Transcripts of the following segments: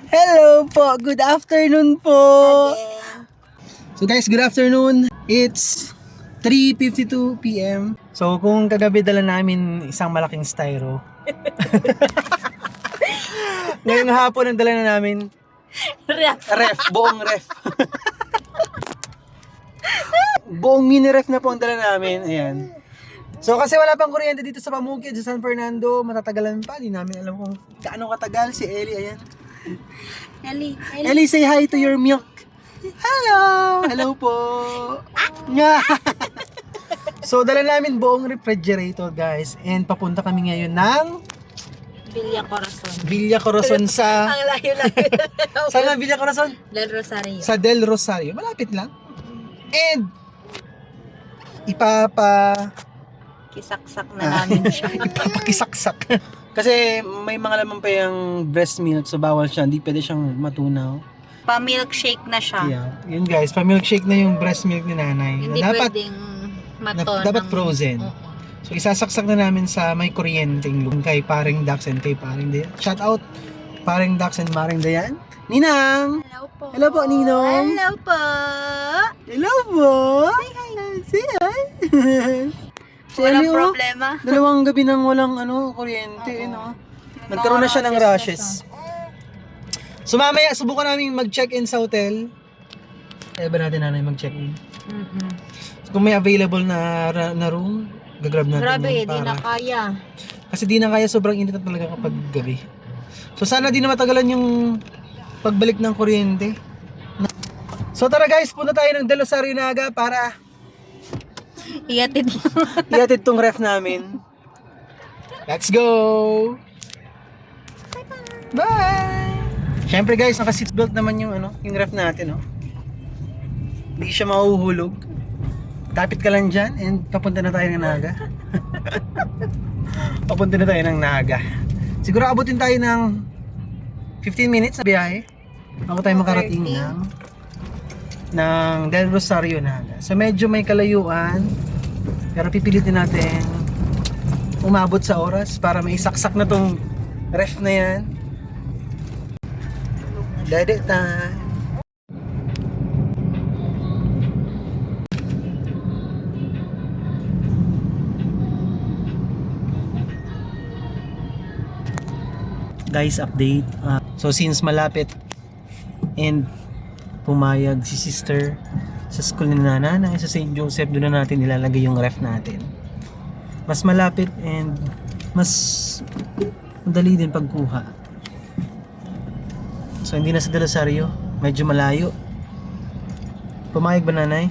Hello po, good afternoon po. Again. So guys, good afternoon. It's 3:52 PM. So kung kagabi dala namin isang malaking styro. Ngayong hapon ang dala na namin ref, buong ref. Buong mini ref na po ang dala namin. Ayan. So kasi wala pang kuryente dito sa Pamukid, sa San Fernando, matatagalan pa. Di namin alam kung gaano katagal. Si Ellie, ayan. Ellie, say hi to your milk. Hello! Hello po! So, dala namin buong refrigerator, guys. And papunta kami ngayon ng Villa Corazon. Villa Corazon sa... Ang layo-layo. Saan na Villa Corazon? Del Rosario. Sa Del Rosario. Malapit lang. And Kisaksak na namin siya. ipapakisaksak. Kasi may mga laman pa yung breast milk, so bawal siya. Hindi pwede siyang matunaw. Pa-milkshake na siya. Yeah. Yun guys, pa-milkshake na yung breast milk ni nanay. Hindi pwedeng mato. Dapat frozen. So isasaksak na namin sa may kuryenteng lugar kay Paring Dax and kay Paring Dayan. Shout out Paring Dax and Paring Dayan. Ninang! Hello po. Hello po, Ninong! Hello po. Hello po! Say hi! Say hi! Walang problema. Dalawang gabi nang walang kuryente, no? Nagkaroon na siya ng rashes. So mamaya, subukan namin mag-check-in sa hotel. Kaya ba natin nanay mag-check-in? So, kung may available na room, gagrab natin. Grabe, yun di na kaya. Kasi di na kaya, sobrang init na talaga kapag gabi. So sana di na matagalan yung pagbalik ng kuryente. So tara guys, punta tayo ng Del Rosario Naga para iatid tong ref namin. Let's go! Bye! Siyempre guys, naka-seatbelt naman yung ref natin, no? Hindi siya mahuhulog. Kapit ka lang dyan and papunta na tayo ng Naga. Papunta na tayo ng Naga. Siguro abutin tayo ng 15 minutes na biyahe. Ako tayo makarating ng Del Rosario Naga. So medyo may kalayuan, pero pipilitin natin umabot sa oras para maisaksak na tong ref na yan. Dede time. Guys, update. So since malapit and pumayag si sister sa school ni nanay sa St. Joseph, doon na natin ilalagay yung ref natin. Mas malapit and mas madali din pagkuha. So hindi na sa Del Rosario, medyo malayo. Pumayag ba nanay?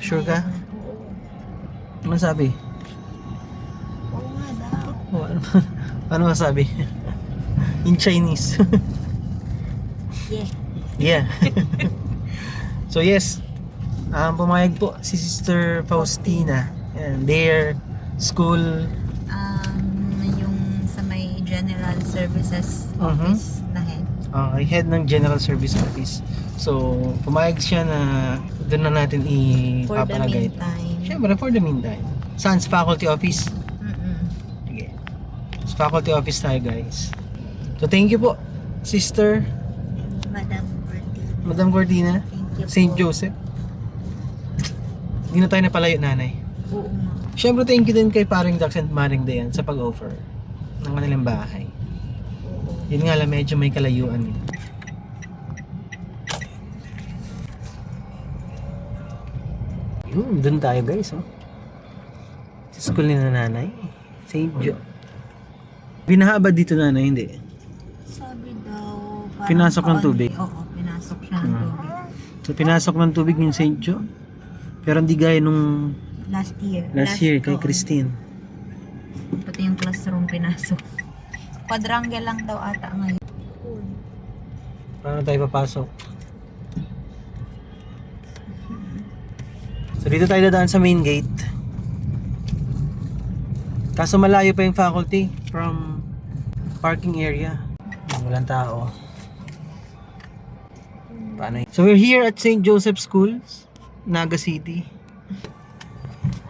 Sure ka? Ano sabi? Oo nga daw. Ano masabi? In Chinese. Yeah. So yes, pumayag po si Sister Faustina and their school, Yung sa may General Services Office na head. Head ng General Service Office. So pumayag siya na doon na natin For the ipapalagay. meantime. Siyempre, for the meantime. Saan? Sa faculty office? Sige. Sa faculty office tayo guys. So thank you po, Sister Madam Gordina, Thank you St. po. Joseph. Hindi na tayo napalayo, nanay. Oo nga. Siyempre, thank you din kay Paring Dax and Paring Dayan sa pag-offer ng kanilang bahay. Yun nga lang, medyo may kalayuan. Yun, dun tayo guys, oh. Sa school ni nanay, St. Jo. Binahaba dito, nanay, hindi? Sabi daw, parang Pinasok ng tubig? Oo, pinasok siya ng tubig. So, pinasok ng tubig yung St. Jo. Pero hindi gaya nung Last year kay oo. Christine. Pati yung classroom pinasok. Quadrangle lang daw ata ngayon. Paano tayo papasok? So dito tayo dadaan sa main gate. Kaso malayo pa yung faculty from parking area. Walang tao. Paano? So we're here at St. Joseph Schools, Naga City.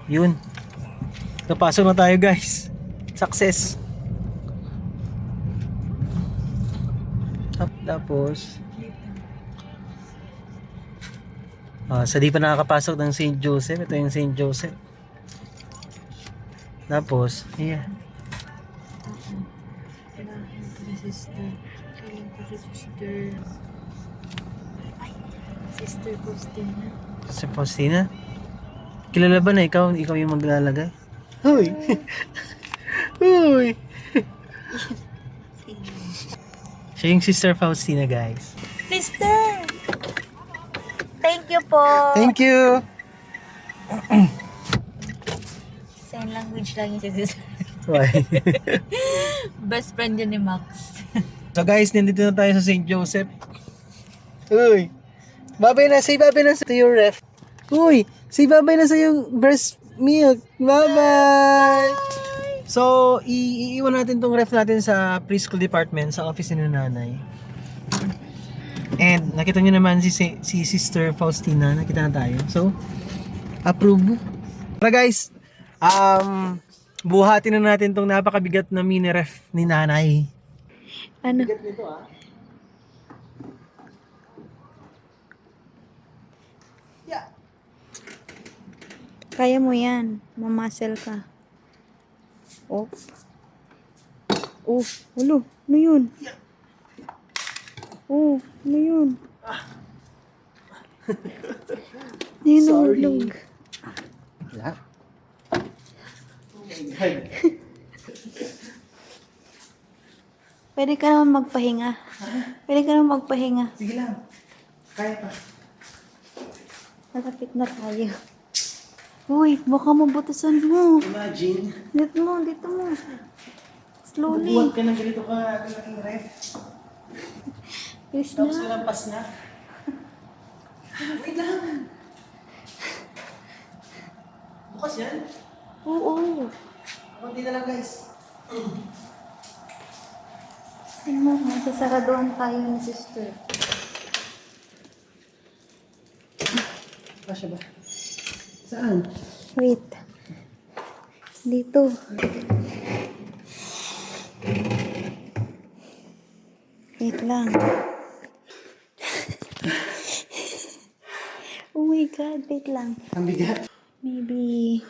Yun. Napasok na tayo guys. Success. Tapos, sa di pa nakakapasok ng St. Joseph, ito yung St. Joseph. Tapos, yeah. Sister. Kailan ko si sister. Ay, sister Faustina. Si Faustina. Kilala ba na ikaw? Ikaw yung maglalagay? Hoy! Hoy! Siya yung Sister Faustina, guys. Sister! Thank you po. Thank you! Sign language lang yung si sister. Why? Best friend yun ni Max. So guys, nandito na tayo sa St. Joseph. Uy! Babay na, say babay na sa your ref. Uy! Say babay na sa yung breast milk. Bye-bye! So, iiwan natin tong ref natin sa preschool department, sa office ni nanay. And nakita nyo naman si Sister Faustina, nakita na tayo. So, approve. Tara guys, buhatin na natin tong napakabigat na mini ref ni nanay. Ano? Bigat nito ah. Yeah. Kaya mo yan. Mamasel ka. Oh. Oh, ulo. Ano yun? Oh, ano yun? Ano yun? Sorry. Nahulog. Yeah. Oh my God. Pwede ka naman magpahinga. Pwede ka naman magpahinga. Sige lang. Kaya pa. Malapit na tayo. Uy, baka mabutasan mo. Imagine. Dito mo, dito mo. Slowly. Bubuhat ka ng ganito ka kalaking ref. Please Tapos na. walang na. Wait lang. Bukas yan. Oo. Kunti na lang guys. Saan mo? Masasaraduan tayo ni sister. Kasya ba? Saan? Wait. Dito. Wait lang. Oh my God, wait lang. Ang bigat. Maybe...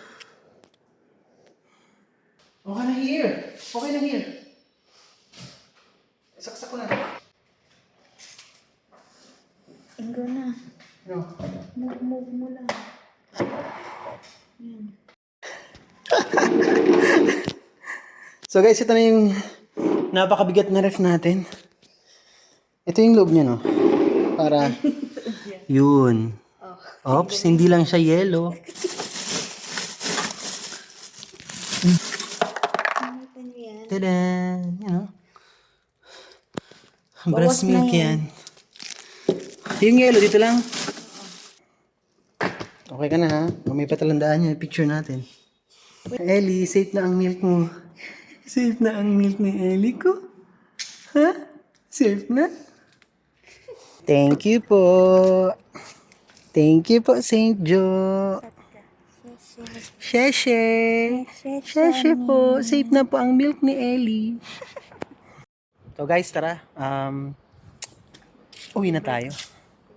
Okay na here. Okay na here. Saksak ko na. Ingo na. No. Move mo lang. Yan. So guys, ito na yung napakabigat na ref natin. Ito yung loob niya, no? Para... Yun. Oops, hindi lang siya yellow. Nakita niyo yan? Tada! You know? Bawas Breast na milk yan. yan. Yung yellow, dito lang. Okay ka na ha? May patalandaan yung picture natin. Ellie, safe na ang milk mo. Safe na ang milk ni Ellie ko. Ha? Safe na? Thank you po. Thank you po, St. Joe. Sheshe. Sheshe po. Safe na po ang milk ni Ellie. So guys, tara. Uwi na tayo.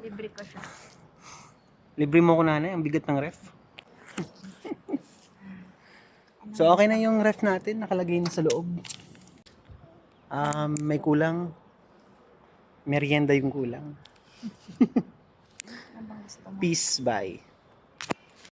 Libre ko siya. Libre mo ko nanay, ang bigat ng ref. So okay na yung ref natin, nakalagay na sa loob. May kulang. Merienda yung kulang. Ano bang gusto mo? Peace, bye.